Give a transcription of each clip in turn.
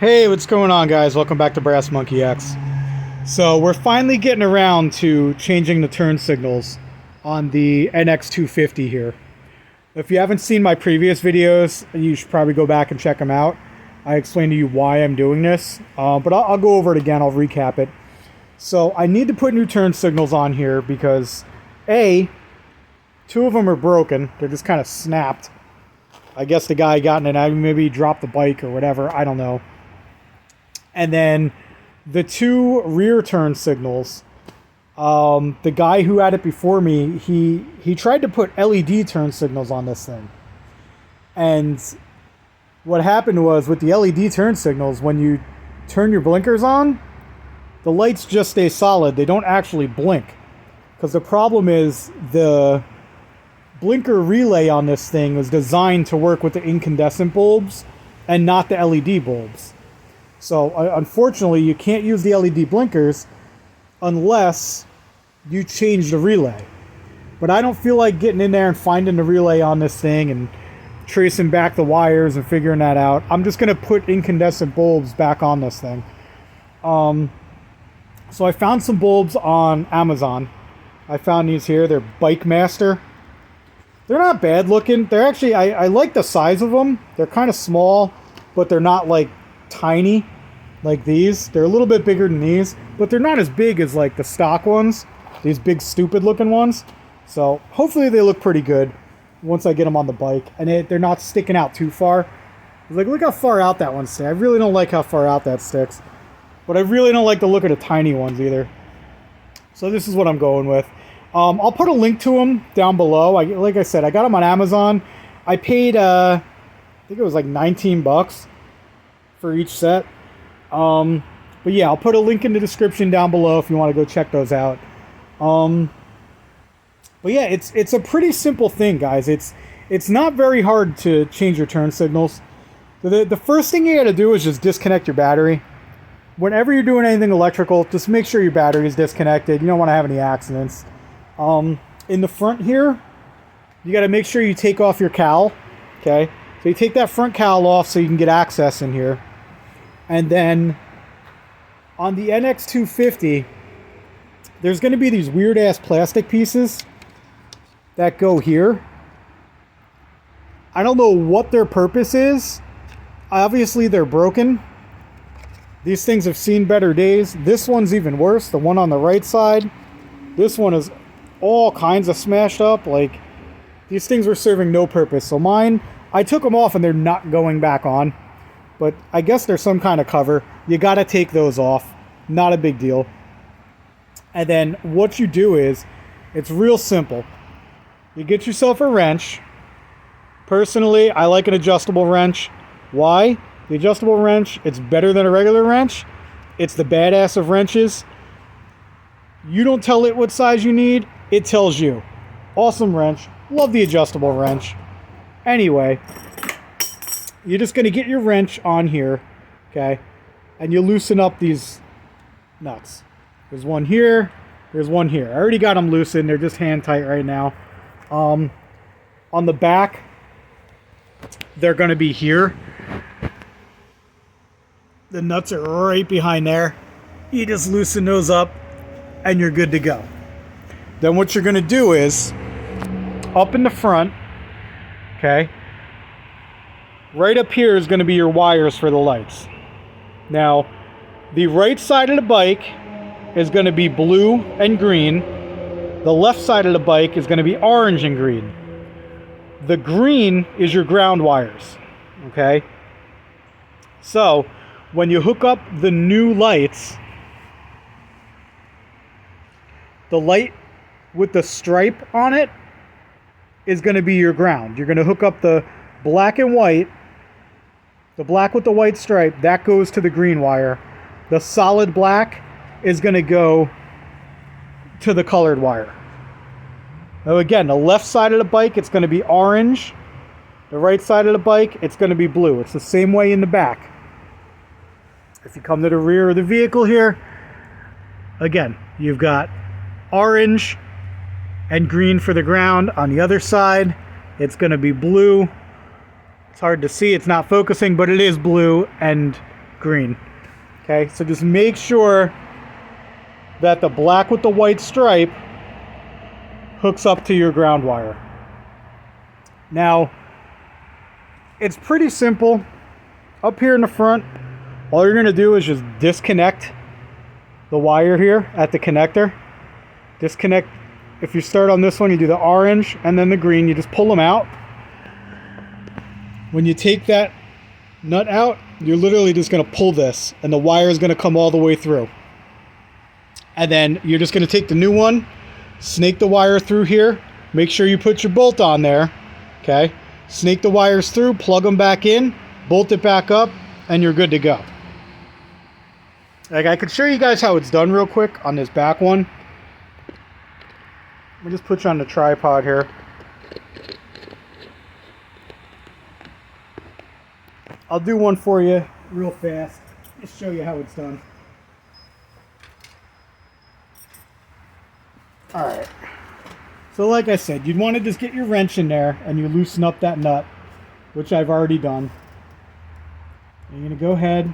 Hey, what's going on, guys? Welcome back to Brass Monkey X. So we're finally getting around to changing the turn signals on the NX250 here. If you haven't seen my previous videos, you should probably go back and check them out. I explained to you why I'm doing this, but I'll go over it again. I'll recap it. So I need to put new turn signals on here because A, two of them are broken. They're just kind of snapped. I guess the guy got in it, maybe he dropped the bike or whatever, I don't know. And then the two rear turn signals, the guy who had it before me, he tried to put LED turn signals on this thing. And what happened was with the LED turn signals, when you turn your blinkers on, the lights just stay solid. They don't actually blink. Because the problem is the blinker relay on this thing was designed to work with the incandescent bulbs and not the LED bulbs. So, unfortunately, you can't use the LED blinkers unless you change the relay. But I don't feel like getting in there and finding the relay on this thing and tracing back the wires and figuring that out. I'm just going to put incandescent bulbs back on this thing. So I found some bulbs on Amazon. I found these here. They're BikeMaster. They're not bad looking. They're actually, I like the size of them. They're kind of small, but they're not like tiny like these. They're a little bit bigger than these, but they're not as big as like the stock ones, these big stupid looking ones. So hopefully they look pretty good once I get them on the bike and they're not sticking out too far. Like, look how far out that one sticks. I really don't like how far out that sticks, but I really don't like the look of the tiny ones either. So this is what I'm going with. I'll put a link to them down below. Like I said, I got them on Amazon. I paid I think it was like 19 bucks for each set. But yeah, I'll put a link in the description down below if you want to go check those out. But yeah, it's a pretty simple thing, guys. It's not very hard to change your turn signals. The first thing you got to do is just disconnect your battery. Whenever you're doing anything electrical, just make sure your battery is disconnected. You don't want to have any accidents. In the front here, you got to make sure you take off your cowl. Okay, so you take that front cowl off so you can get access in here. And then on the NX250, there's going to be these weird ass plastic pieces that go here. I don't know what their purpose is. Obviously they're broken. These things have seen better days. This one's even worse, the one on the right side. This one is all kinds of smashed up. Like, these things were serving no purpose. So mine, I took them off and they're not going back on. But I guess there's some kind of cover. You got to take those off. Not a big deal. And then what you do is, it's real simple. You get yourself a wrench. Personally, I like an adjustable wrench. Why? The adjustable wrench, it's better than a regular wrench. It's the badass of wrenches. You don't tell it what size you need. It tells you. Awesome wrench. Love the adjustable wrench. Anyway, you're just going to get your wrench on here, okay? And you loosen up these nuts. There's one here. There's one here. I already got them loosened. They're just hand tight right now. On the back, they're going to be here. The nuts are right behind there. You just loosen those up and you're good to go. Then what you're going to do is, up in the front, okay, right up here is going to be your wires for the lights. Now, the right side of the bike is going to be blue and green. The left side of the bike is going to be orange and green. The green is your ground wires, okay? So, when you hook up the new lights, the light with the stripe on it is going to be your ground. You're going to hook up the black and white, the black with the white stripe, that goes to the green wire. The solid black is going to go to the colored wire. Now again, the left side of the bike, it's going to be orange. The right side of the bike, it's going to be blue. It's the same way in the back. If you come to the rear of the vehicle here, again, you've got orange and green for the ground. On the other side, it's going to be blue. It's hard to see, it's not focusing, but it is blue and green. Okay, so just make sure that the black with the white stripe hooks up to your ground wire. Now, it's pretty simple. Up here in the front, all you're going to do is just disconnect the wire here at the connector. Disconnect. If you start on this one, you do the orange and then the green. You just pull them out. When you take that nut out, you're literally just going to pull this, and the wire is going to come all the way through. And then you're just going to take the new one, snake the wire through here. Make sure you put your bolt on there. Okay, snake the wires through, plug them back in, bolt it back up, and you're good to go. Like, I could show you guys how it's done real quick on this back one. Let me just put you on the tripod here. I'll do one for you real fast. Just show you how it's done. Alright. So like I said, you'd want to just get your wrench in there and you loosen up that nut, which I've already done. You're going to go ahead,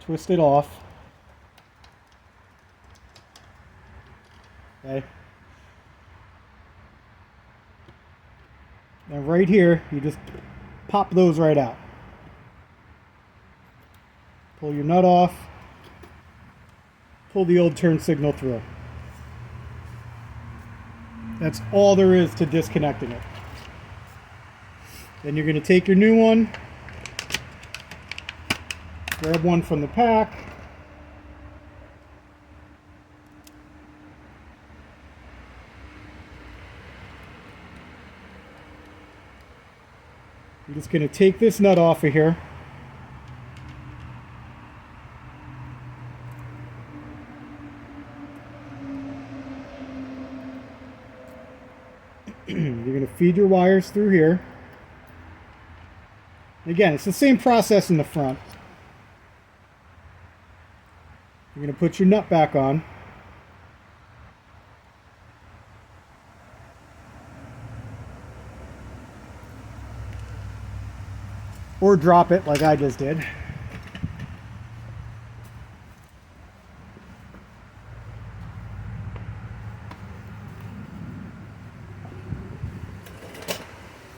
twist it off. Okay. And right here, you just pop those right out. Pull your nut off. Pull the old turn signal through. That's all there is to disconnecting it. Then you're going to take your new one, grab one from the pack, you're just going to take this nut off of here. You're going to feed your wires through here. Again, it's the same process in the front. You're going to put your nut back on. Or drop it like I just did.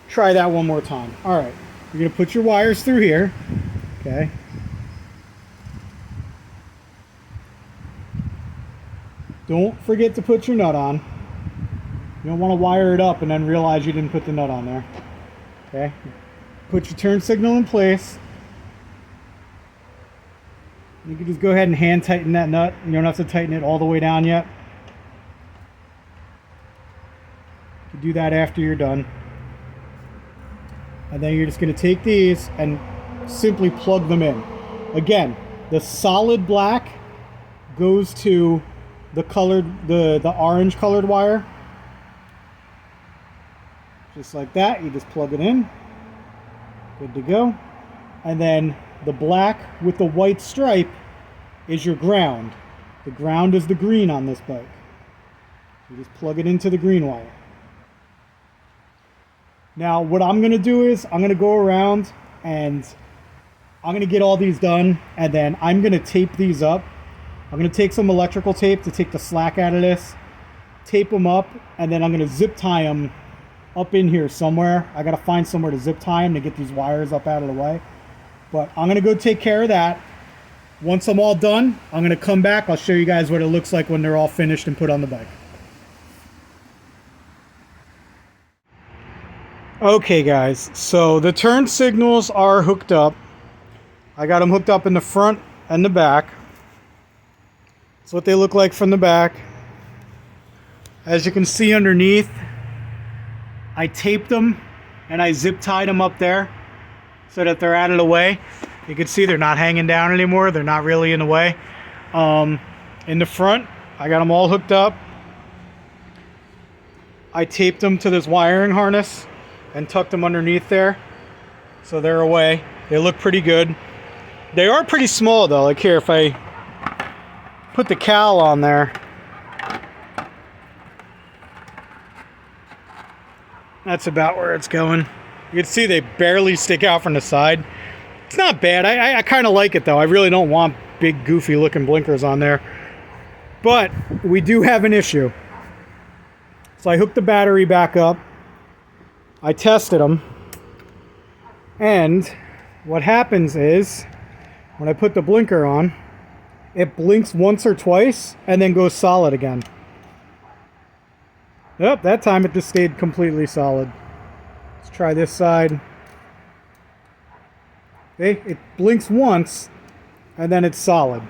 Try that one more time. All right, you're going to put your wires through here. Okay. Don't forget to put your nut on. You don't want to wire it up and then realize you didn't put the nut on there. Okay. Put your turn signal in place. You can just go ahead and hand tighten that nut. You don't have to tighten it all the way down yet. You can do that after you're done. And then you're just going to take these and simply plug them in. Again, the solid black goes to the colored, the orange colored wire. Just like that, you just plug it in. Good to go. And then the black with the white stripe is your ground. The ground is the green on this bike. You just plug it into the green wire. Now, what I'm going to do is I'm going to go around and I'm going to get all these done, and then I'm going to tape these up. I'm going to take some electrical tape to take the slack out of this, tape them up, and then I'm going to zip tie them up in here somewhere. I got to find somewhere to zip tie them to get these wires up out of the way. But I'm going to go take care of that. Once I'm all done, I'm going to come back. I'll show you guys what it looks like when they're all finished and put on the bike. Okay guys, so the turn signals are hooked up. I got them hooked up in the front and the back. That's what they look like from the back. As you can see underneath, I taped them and I zip tied them up there so that they're out of the way. You can see they're not hanging down anymore. They're not really in the way. In the front, I got them all hooked up. I taped them to this wiring harness and tucked them underneath there, so they're away. They look pretty good. They are pretty small though. Like here, if I put the cowl on there, that's about where it's going. You can see they barely stick out from the side. It's not bad. I kind of like it, though. I really don't want big, goofy-looking blinkers on there. But we do have an issue. So I hooked the battery back up. I tested them. And what happens is, when I put the blinker on, it blinks once or twice and then goes solid again. Yep, that time it just stayed completely solid. Let's try this side. Okay, it blinks once and then it's solid.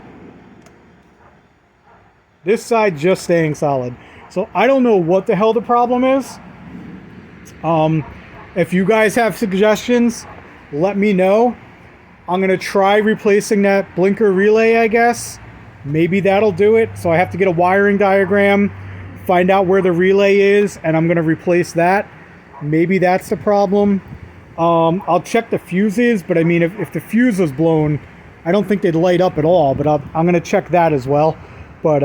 This side just staying solid. So I don't know what the hell the problem is. If you guys have suggestions, let me know. I'm going to try replacing that blinker relay, I guess. Maybe that'll do it. So I have to get a wiring diagram, find out where the relay is, and I'm going to replace that. Maybe that's the problem. I'll check the fuses, but I mean, if the fuse was blown, I don't think they'd light up at all, but I'm going to check that as well. But,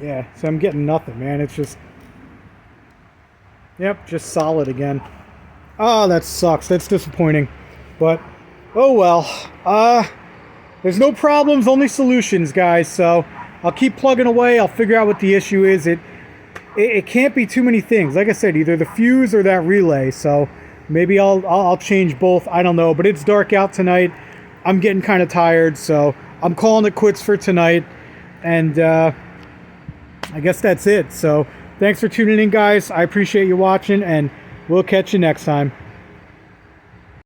yeah, so I'm getting nothing, man. It's just, yep, just solid again. Oh, that sucks. That's disappointing. But, oh well. There's no problems, only solutions, guys. So I'll keep plugging away. I'll figure out what the issue is. It can't be too many things. Like I said, either the fuse or that relay. So maybe I'll change both. I don't know. But it's dark out tonight. I'm getting kind of tired. So I'm calling it quits for tonight. And I guess that's it. So thanks for tuning in, guys. I appreciate you watching. And we'll catch you next time.